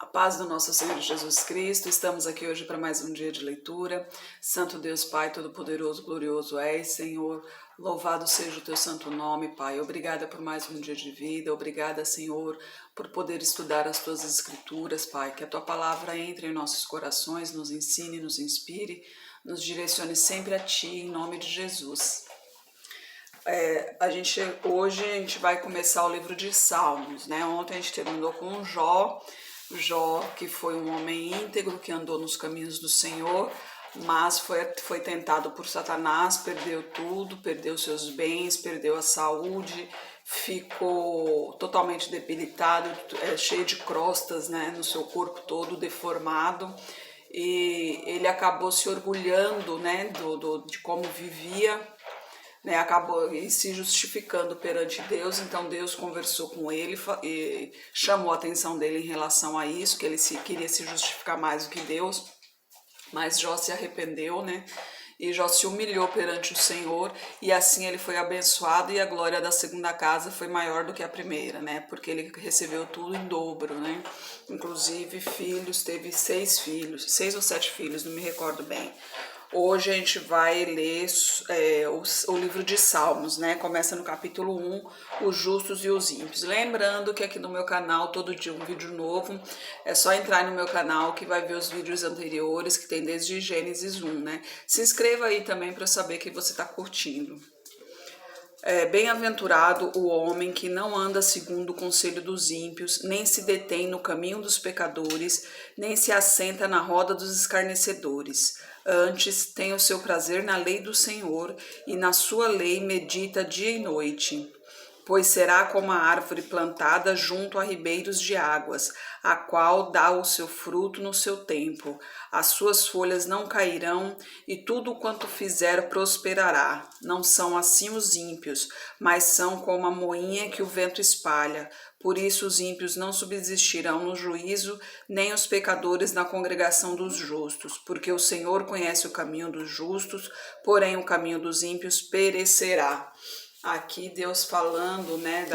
A paz do nosso Senhor Jesus Cristo, estamos aqui hoje para mais um dia de leitura. Santo Deus Pai, Todo-Poderoso, Glorioso és, Senhor. Louvado seja o teu santo nome, Pai. Obrigada por mais um dia de vida. Obrigada, Senhor, por poder estudar as tuas escrituras, Pai. Que a tua palavra entre em nossos corações, nos ensine, nos inspire, nos direcione sempre a ti, em nome de Jesus. Hoje a gente vai começar o livro de Salmos, né? Ontem a gente terminou com Jó, que foi um homem íntegro que andou nos caminhos do Senhor, mas foi tentado por Satanás, perdeu tudo, perdeu seus bens, perdeu a saúde, ficou totalmente debilitado, cheio de crostas, né, no seu corpo todo, deformado, e ele acabou se orgulhando, né, de como vivia, né, acabou se justificando perante Deus. Então Deus conversou com ele e chamou a atenção dele em relação a isso, que ele queria se justificar mais do que Deus, mas Jó se arrependeu, né? E Jó se humilhou perante o Senhor, e assim ele foi abençoado, e a glória da segunda casa foi maior do que a primeira, né? Porque ele recebeu tudo em dobro, né? Inclusive filhos, teve 6 ou 7 filhos, não me recordo bem. Hoje a gente vai ler o livro de Salmos, né? Começa no capítulo 1, os justos e os ímpios. Lembrando que aqui no meu canal, todo dia um vídeo novo. É só entrar no meu canal que vai ver os vídeos anteriores, que tem desde Gênesis 1, né? Se inscreva aí também para saber que você está curtindo. Bem-aventurado o homem que não anda segundo o conselho dos ímpios, nem se detém no caminho dos pecadores, nem se assenta na roda dos escarnecedores. Antes tem o seu prazer na lei do Senhor, e na sua lei medita dia e noite. Pois será como a árvore plantada junto a ribeiros de águas, a qual dá o seu fruto no seu tempo. As suas folhas não cairão, e tudo quanto fizer prosperará. Não são assim os ímpios, mas são como a moinha que o vento espalha. Por isso os ímpios não subsistirão no juízo, nem os pecadores na congregação dos justos. Porque o Senhor conhece o caminho dos justos, porém o caminho dos ímpios perecerá. Aqui Deus falando, né,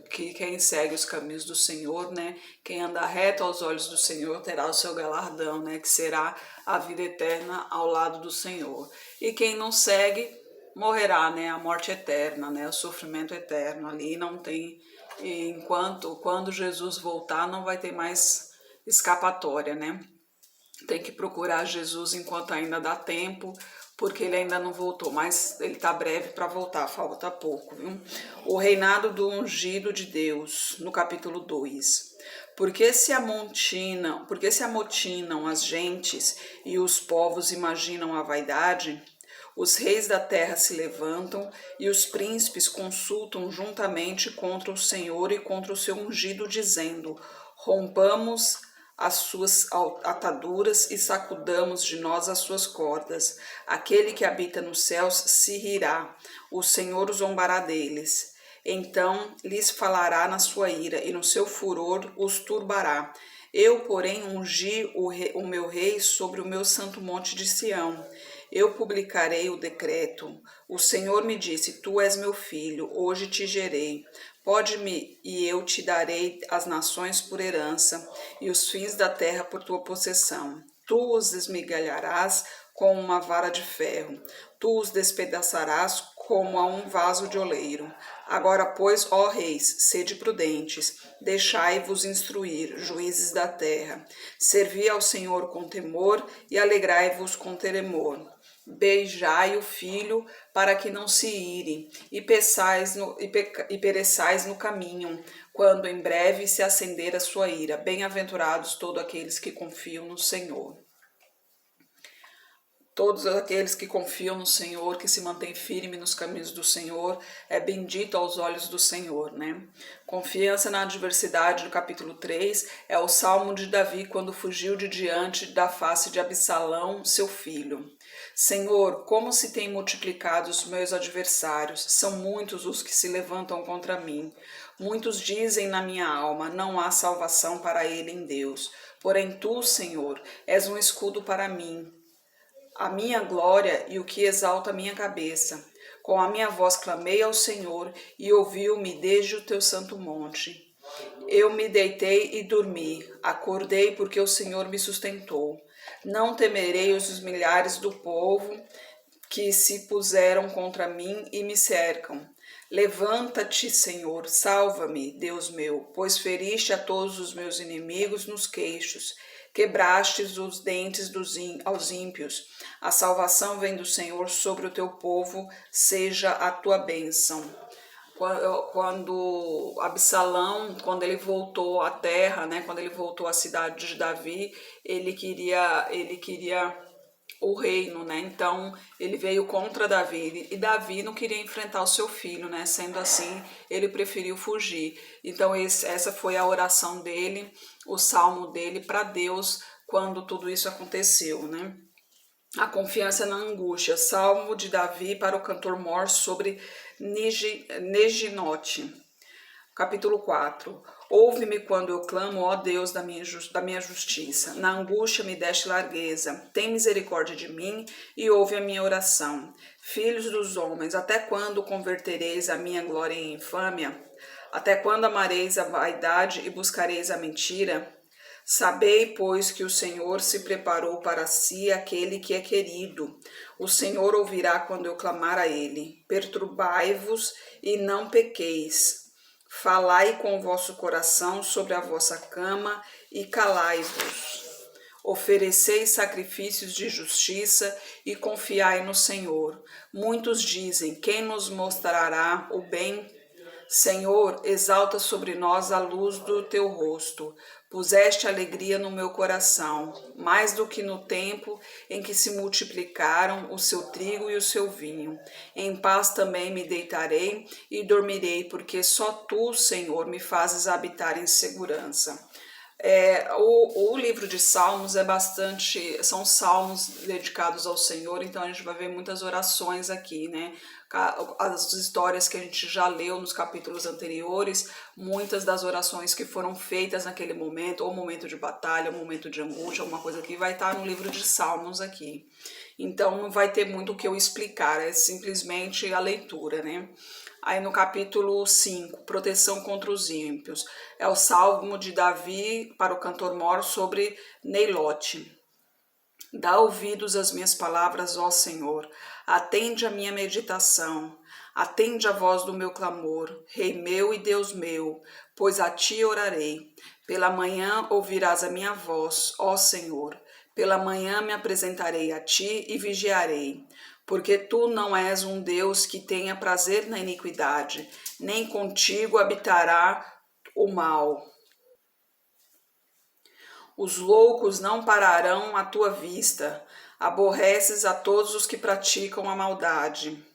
que quem segue os caminhos do Senhor, né, quem anda reto aos olhos do Senhor terá o seu galardão, né, que será a vida eterna ao lado do Senhor. E quem não segue morrerá, né, a morte eterna, né, o sofrimento eterno. Ali não tem, quando Jesus voltar, não vai ter mais escapatória, né? Tem que procurar Jesus enquanto ainda dá tempo, porque ele ainda não voltou, mas ele está breve para voltar, falta pouco, viu? O reinado do ungido de Deus, no capítulo 2. Porque se amotinam as gentes e os povos imaginam a vaidade? Os reis da terra se levantam e os príncipes consultam juntamente contra o Senhor e contra o seu ungido, dizendo: rompamos as suas ataduras e sacudamos de nós as suas cordas. Aquele que habita nos céus se rirá, o Senhor zombará deles. Então lhes falará na sua ira, e no seu furor os turbará. Eu, porém, ungi o meu rei sobre o meu santo monte de Sião. Eu publicarei o decreto. O Senhor me disse: tu és meu filho, hoje te gerei. Pode-me, e eu te darei as nações por herança, e os fins da terra por tua possessão. Tu os esmigalharás com uma vara de ferro, tu os despedaçarás como a um vaso de oleiro. Agora, pois, ó reis, sede prudentes, deixai-vos instruir, juízes da terra. Servi ao Senhor com temor e alegrai-vos com tremor. Beijai o filho, para que não se ire, e pereçais no caminho, quando em breve se acender a sua ira. Bem-aventurados todos aqueles que confiam no Senhor. Todos aqueles que confiam no Senhor, que se mantêm firmes nos caminhos do Senhor, é bendito aos olhos do Senhor, né? Confiança na adversidade, no capítulo 3, é o salmo de Davi quando fugiu de diante da face de Absalão, seu filho. Senhor, como se têm multiplicado os meus adversários, são muitos os que se levantam contra mim. Muitos dizem na minha alma, não há salvação para ele em Deus. Porém tu, Senhor, és um escudo para mim, a minha glória e o que exalta a minha cabeça. Com a minha voz clamei ao Senhor, e ouviu-me desde o teu santo monte. Eu me deitei e dormi, acordei porque o Senhor me sustentou. Não temerei os milhares do povo que se puseram contra mim e me cercam. Levanta-te, Senhor, salva-me, Deus meu, pois feriste a todos os meus inimigos nos queixos, quebrastes os dentes aos ímpios. A salvação vem do Senhor sobre o teu povo, seja a tua bênção. Quando Absalão, quando ele voltou à terra, né, quando ele voltou à cidade de Davi, ele queria o reino, né? Então ele veio contra Davi e Davi não queria enfrentar o seu filho, né? Sendo assim, ele preferiu fugir. Então essa foi a oração dele, o salmo dele para Deus quando tudo isso aconteceu, né? A confiança na angústia. Salmo de Davi para o cantor mor sobre Neginote. Capítulo 4. Ouve-me quando eu clamo, ó Deus da minha justiça. Na angústia me deste largueza. Tem misericórdia de mim e ouve a minha oração. Filhos dos homens, até quando convertereis a minha glória em infâmia? Até quando amareis a vaidade e buscareis a mentira? Sabei, pois, que o Senhor se preparou para si aquele que é querido. O Senhor ouvirá quando eu clamar a ele. Perturbai-vos e não pequeis. Falai com o vosso coração sobre a vossa cama e calai-vos. Ofereceis sacrifícios de justiça e confiai no Senhor. Muitos dizem: quem nos mostrará o bem? Senhor, exalta sobre nós a luz do teu rosto. Puseste alegria no meu coração, mais do que no tempo em que se multiplicaram o seu trigo e o seu vinho. Em paz também me deitarei e dormirei, porque só tu, Senhor, me fazes habitar em segurança. O livro de Salmos são salmos dedicados ao Senhor, então a gente vai ver muitas orações aqui, né? As histórias que a gente já leu nos capítulos anteriores, muitas das orações que foram feitas naquele momento, ou momento de batalha, ou momento de angústia, alguma coisa aqui, vai estar no livro de Salmos aqui. Então não vai ter muito o que eu explicar, é simplesmente a leitura, né? Aí no capítulo 5, proteção contra os ímpios, é o salmo de Davi para o cantor mor sobre Neilote. Dá ouvidos às minhas palavras, ó Senhor, atende a minha meditação, atende a voz do meu clamor, Rei meu e Deus meu, pois a ti orarei. Pela manhã ouvirás a minha voz, ó Senhor, pela manhã me apresentarei a ti e vigiarei. Porque tu não és um Deus que tenha prazer na iniquidade, nem contigo habitará o mal. Os loucos não pararão à tua vista, aborreces a todos os que praticam a maldade.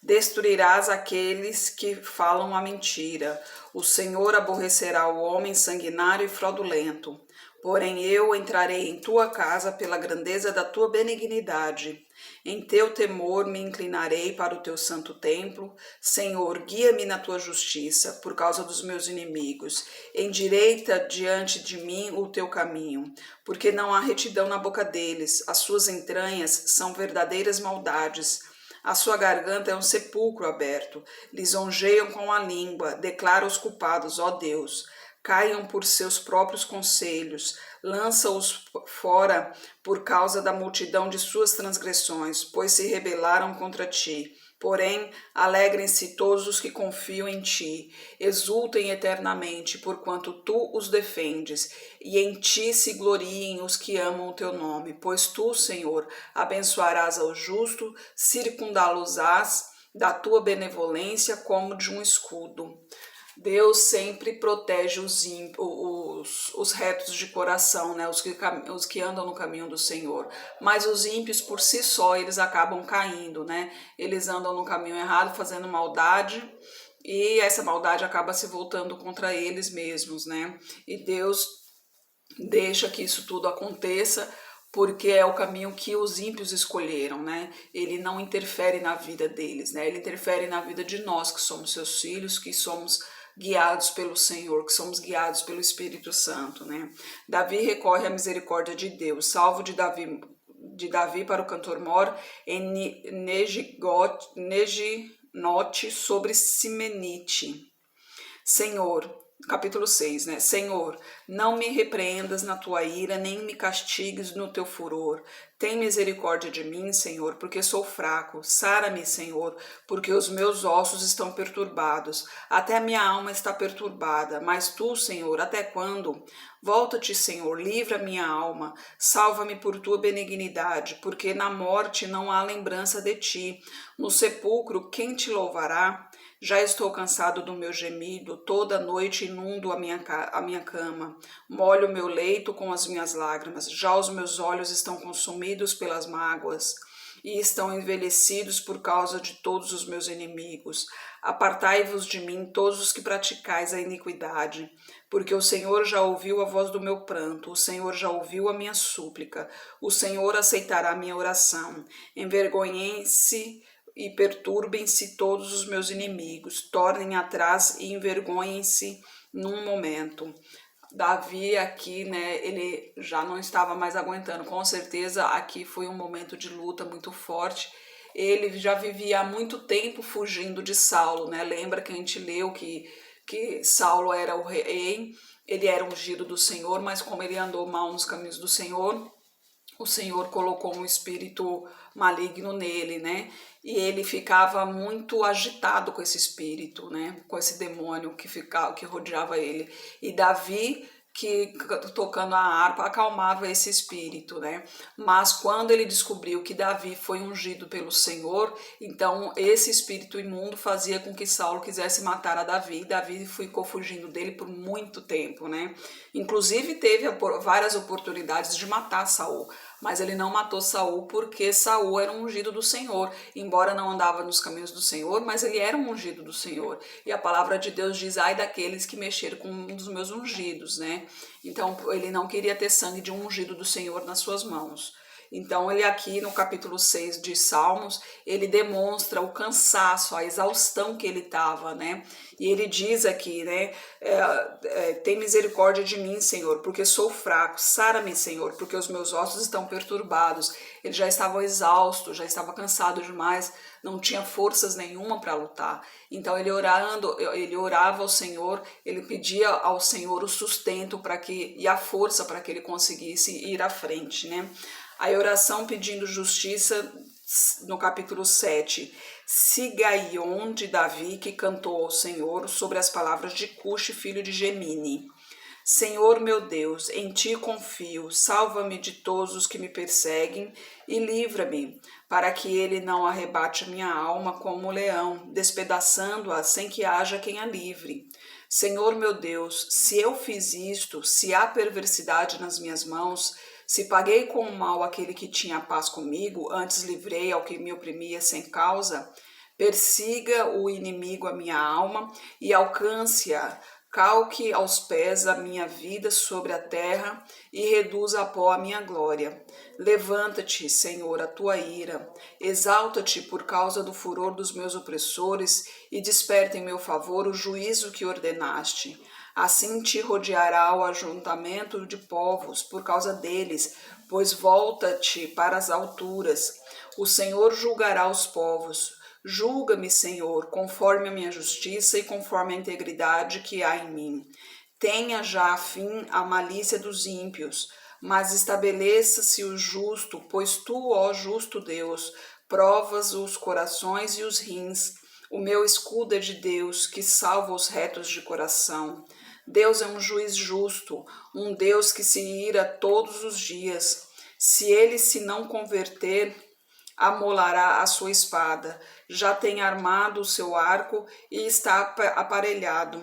Destruirás aqueles que falam a mentira. O Senhor aborrecerá o homem sanguinário e fraudulento. Porém eu entrarei em tua casa pela grandeza da tua benignidade. Em teu temor me inclinarei para o teu santo templo. Senhor, guia-me na tua justiça, por causa dos meus inimigos. Endireita diante de mim o teu caminho, porque não há retidão na boca deles. As suas entranhas são verdadeiras maldades. A sua garganta é um sepulcro aberto. Lisonjeiam com a língua, declara os culpados, ó Deus. Caiam por seus próprios conselhos, lança-os fora por causa da multidão de suas transgressões, pois se rebelaram contra ti. Porém, alegrem-se todos os que confiam em ti, exultem eternamente, porquanto tu os defendes, e em ti se gloriem os que amam o teu nome, pois tu, Senhor, abençoarás ao justo, circundá-los-ás da tua benevolência como de um escudo. Deus sempre protege os retos de coração, né? Os que andam no caminho do Senhor. Mas os ímpios, por si só, eles acabam caindo, né? Eles andam no caminho errado, fazendo maldade, e essa maldade acaba se voltando contra eles mesmos, né? E Deus deixa que isso tudo aconteça, porque é o caminho que os ímpios escolheram, né? Ele não interfere na vida deles, né? Ele interfere na vida de nós, que somos seus filhos, que somos guiados pelo Senhor, que somos guiados pelo Espírito Santo, né? Davi recorre à misericórdia de Deus. Salvo de Davi para o cantor mor em Neginote sobre Simenite. Senhor, capítulo 6, né? Senhor, não me repreendas na tua ira, nem me castigues no teu furor. Tem misericórdia de mim, Senhor, porque sou fraco. Sara-me, Senhor, porque os meus ossos estão perturbados. Até a minha alma está perturbada. Mas tu, Senhor, até quando? Volta-te, Senhor, livra minha alma. Salva-me por tua benignidade, porque na morte não há lembrança de ti. No sepulcro, quem te louvará? Já estou cansado do meu gemido, toda noite inundo a minha cama, molho o meu leito com as minhas lágrimas, já os meus olhos estão consumidos pelas mágoas e estão envelhecidos por causa de todos os meus inimigos. Apartai-vos de mim, todos os que praticais a iniquidade, porque o Senhor já ouviu a voz do meu pranto, o Senhor já ouviu a minha súplica, o Senhor aceitará a minha oração. Envergonhem-se e perturbem-se todos os meus inimigos, tornem atrás e envergonhem-se num momento. Davi aqui, né, ele já não estava mais aguentando, com certeza aqui foi um momento de luta muito forte. Ele já vivia há muito tempo fugindo de Saulo, né? Lembra que a gente leu que Saulo era o rei, ele era ungido do Senhor, mas como ele andou mal nos caminhos do Senhor, o Senhor colocou um espírito maligno nele, né? E ele ficava muito agitado com esse espírito, né? Com esse demônio que rodeava ele. E Davi, que tocando a harpa, acalmava esse espírito, né? Mas quando ele descobriu que Davi foi ungido pelo Senhor, então esse espírito imundo fazia com que Saulo quisesse matar a Davi. E Davi ficou fugindo dele por muito tempo, né? Inclusive teve várias oportunidades de matar Saul, mas ele não matou Saul porque Saul era um ungido do Senhor, embora não andava nos caminhos do Senhor, mas ele era um ungido do Senhor. E a palavra de Deus diz: ai daqueles que mexeram com um dos meus ungidos, né? Então ele não queria ter sangue de um ungido do Senhor nas suas mãos. Então ele aqui no capítulo 6 de Salmos, ele demonstra o cansaço, a exaustão que ele estava, né? E ele diz aqui, né? Tem misericórdia de mim, Senhor, porque sou fraco. Sara-me, Senhor, porque os meus ossos estão perturbados. Ele já estava exausto, já estava cansado demais, não tinha forças nenhuma para lutar. Então ele orava ao Senhor, ele pedia ao Senhor o sustento e a força para que ele conseguisse ir à frente, né? A oração pedindo justiça no capítulo 7. Sigaion de Davi, que cantou ao Senhor sobre as palavras de Cuxi, filho de Gemini. Senhor meu Deus, em ti confio, salva-me de todos os que me perseguem e livra-me, para que ele não arrebate minha alma como o leão, despedaçando-a sem que haja quem a livre. Senhor meu Deus, se eu fiz isto, se há perversidade nas minhas mãos, se paguei com o mal aquele que tinha paz comigo, antes livrei ao que me oprimia sem causa, persiga o inimigo a minha alma e alcance-a, calque aos pés a minha vida sobre a terra e reduza a pó a minha glória. Levanta-te, Senhor, a tua ira, exalta-te por causa do furor dos meus opressores e desperta em meu favor o juízo que ordenaste. Assim te rodeará o ajuntamento de povos por causa deles, pois volta-te para as alturas. O Senhor julgará os povos. Julga-me, Senhor, conforme a minha justiça e conforme a integridade que há em mim. Tenha já fim a malícia dos ímpios, mas estabeleça-se o justo, pois tu, ó justo Deus, provas os corações e os rins. O meu escudo é de Deus, que salva os retos de coração. Deus é um juiz justo, um Deus que se ira todos os dias. Se ele se não converter, amolará a sua espada. Já tem armado o seu arco e está aparelhado.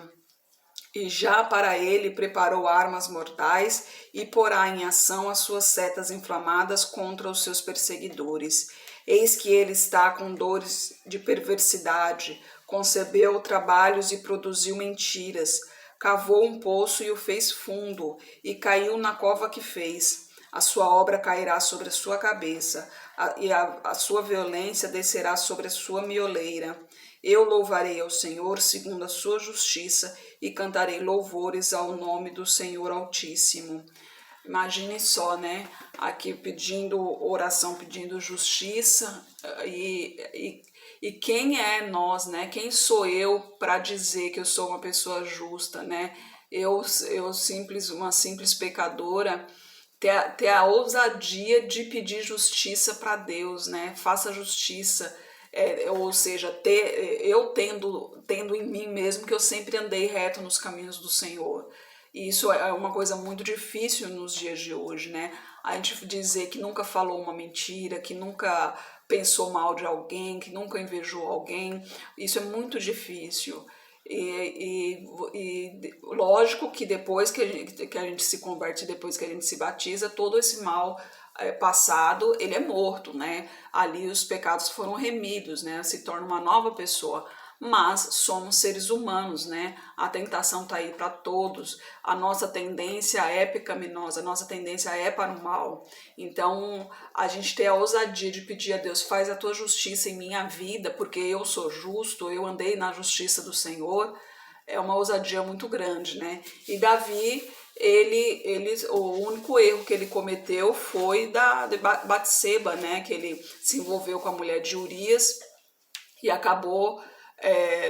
E já para ele preparou armas mortais e porá em ação as suas setas inflamadas contra os seus perseguidores. Eis que ele está com dores de perversidade, concebeu trabalhos e produziu mentiras, cavou um poço e o fez fundo, e caiu na cova que fez. A sua obra cairá sobre a sua cabeça, e a sua violência descerá sobre a sua mioleira. Eu louvarei ao Senhor segundo a sua justiça e cantarei louvores ao nome do Senhor Altíssimo. Imagine só, né? Aqui pedindo oração, pedindo justiça E quem é nós, né? Quem sou eu para dizer que eu sou uma pessoa justa, né? Uma simples pecadora, ter a ousadia de pedir justiça para Deus, né? Faça justiça, ou seja, eu tendo em mim mesmo que eu sempre andei reto nos caminhos do Senhor. E isso é uma coisa muito difícil nos dias de hoje, né? A gente dizer que nunca falou uma mentira, que nunca pensou mal de alguém, que nunca invejou alguém, isso é muito difícil. E lógico que depois que a gente se converte, depois que a gente se batiza, todo esse mal passado, ele é morto, né? Ali os pecados foram remidos, né? Se torna uma nova pessoa. Mas somos seres humanos, né? A tentação tá aí para todos. A nossa tendência é pecaminosa, a nossa tendência é para o mal. Então, a gente tem a ousadia de pedir a Deus, faz a tua justiça em minha vida, porque eu sou justo, eu andei na justiça do Senhor. É uma ousadia muito grande, né? E Davi, o único erro que ele cometeu foi de Batseba, né? Que ele se envolveu com a mulher de Urias e acabou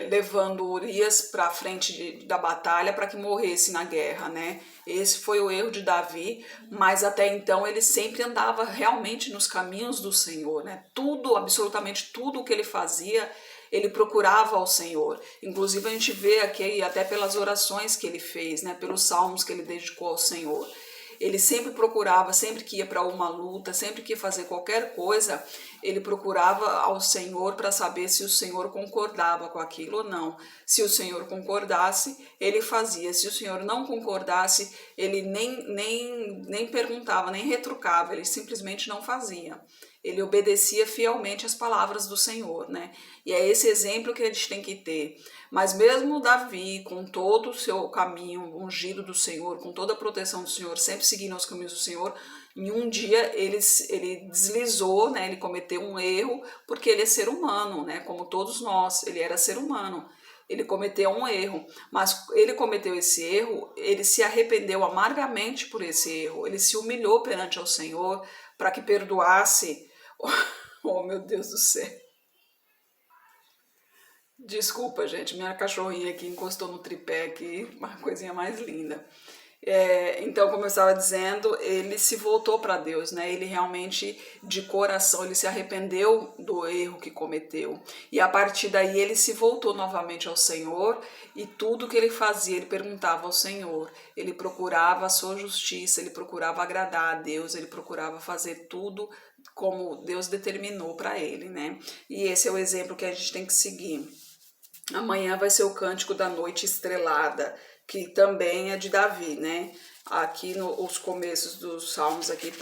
levando Urias para a frente da batalha para que morresse na guerra, né? Esse foi o erro de Davi, mas até então ele sempre andava realmente nos caminhos do Senhor, né? Tudo, absolutamente tudo o que ele fazia, ele procurava ao Senhor. Inclusive a gente vê aqui até pelas orações que ele fez, né? Pelos salmos que ele dedicou ao Senhor. Ele sempre procurava, sempre que ia para uma luta, sempre que ia fazer qualquer coisa, ele procurava ao Senhor para saber se o Senhor concordava com aquilo ou não. Se o Senhor concordasse, ele fazia. Se o Senhor não concordasse, ele nem perguntava, nem retrucava, ele simplesmente não fazia. Ele obedecia fielmente às palavras do Senhor, né? E é esse exemplo que a gente tem que ter. Mas mesmo Davi, com todo o seu caminho ungido do Senhor, com toda a proteção do Senhor, sempre seguindo os caminhos do Senhor, em um dia ele deslizou, né? Ele cometeu um erro, porque ele é ser humano, né? Como todos nós, ele era ser humano. Ele cometeu um erro, mas ele cometeu esse erro, ele se arrependeu amargamente por esse erro, ele se humilhou perante ao Senhor para que perdoasse. Oh, meu Deus do céu. Desculpa, gente, minha cachorrinha aqui encostou no tripé aqui, uma coisinha mais linda. Então, como eu estava dizendo, ele se voltou para Deus, né? Ele realmente, de coração, ele se arrependeu do erro que cometeu. E a partir daí ele se voltou novamente ao Senhor e tudo que ele fazia, ele perguntava ao Senhor. Ele procurava a sua justiça, ele procurava agradar a Deus, ele procurava fazer tudo como Deus determinou para ele, né? E esse é o exemplo que a gente tem que seguir. Amanhã vai ser o Cântico da Noite Estrelada, que também é de Davi, né? Aqui os começos dos salmos aqui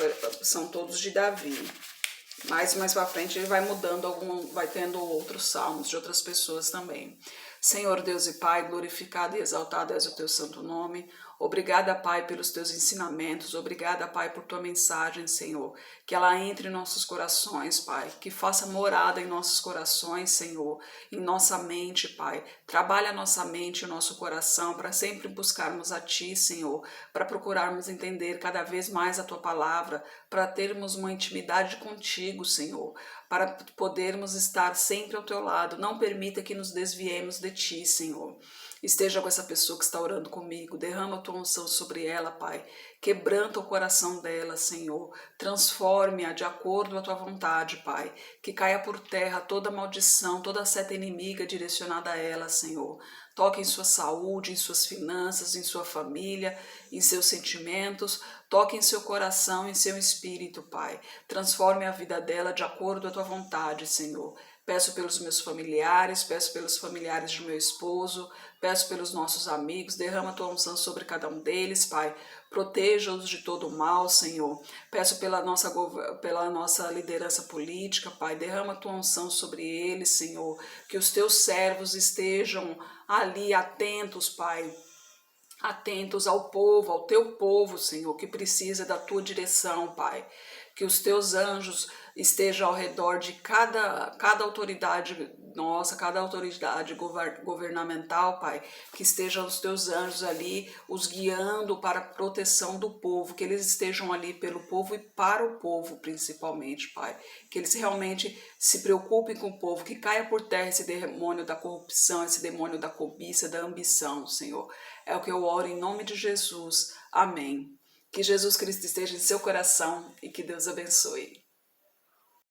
são todos de Davi. Mais para frente ele vai mudando vai tendo outros salmos de outras pessoas também. Senhor Deus e Pai, glorificado e exaltado és o teu santo nome. Obrigada, Pai, pelos teus ensinamentos. Obrigada, Pai, por tua mensagem, Senhor. Que ela entre em nossos corações, Pai. Que faça morada em nossos corações, Senhor. Em nossa mente, Pai. Trabalha a nossa mente e o nosso coração para sempre buscarmos a Ti, Senhor. Para procurarmos entender cada vez mais a Tua palavra. Para termos uma intimidade contigo, Senhor. Para podermos estar sempre ao Teu lado. Não permita que nos desviemos de Ti, Senhor. Esteja com essa pessoa que está orando comigo, derrama a tua unção sobre ela, Pai, quebranta o coração dela, Senhor, transforme-a de acordo com a tua vontade, Pai, que caia por terra toda maldição, toda seta inimiga direcionada a ela, Senhor. Toque em sua saúde, em suas finanças, em sua família, em seus sentimentos, toque em seu coração, em seu espírito, Pai. Transforme a vida dela de acordo com a tua vontade, Senhor. Peço pelos meus familiares, peço pelos familiares do meu esposo, peço pelos nossos amigos, derrama a tua unção sobre cada um deles, Pai. Proteja-os de todo o mal, Senhor. Peço pela nossa liderança política, Pai. Derrama a tua unção sobre eles, Senhor. Que os teus servos estejam ali atentos, Pai. Atentos ao povo, ao teu povo, Senhor, que precisa da tua direção, Pai. que os teus anjos estejam ao redor de cada autoridade nossa, cada autoridade governamental, Pai, que estejam os teus anjos ali, os guiando para a proteção do povo, que eles estejam ali pelo povo e para o povo, principalmente, Pai. Que eles realmente se preocupem com o povo, que caia por terra esse demônio da corrupção, esse demônio da cobiça, da ambição, Senhor. É o que eu oro em nome de Jesus. Amém. Que Jesus Cristo esteja em seu coração e que Deus abençoe.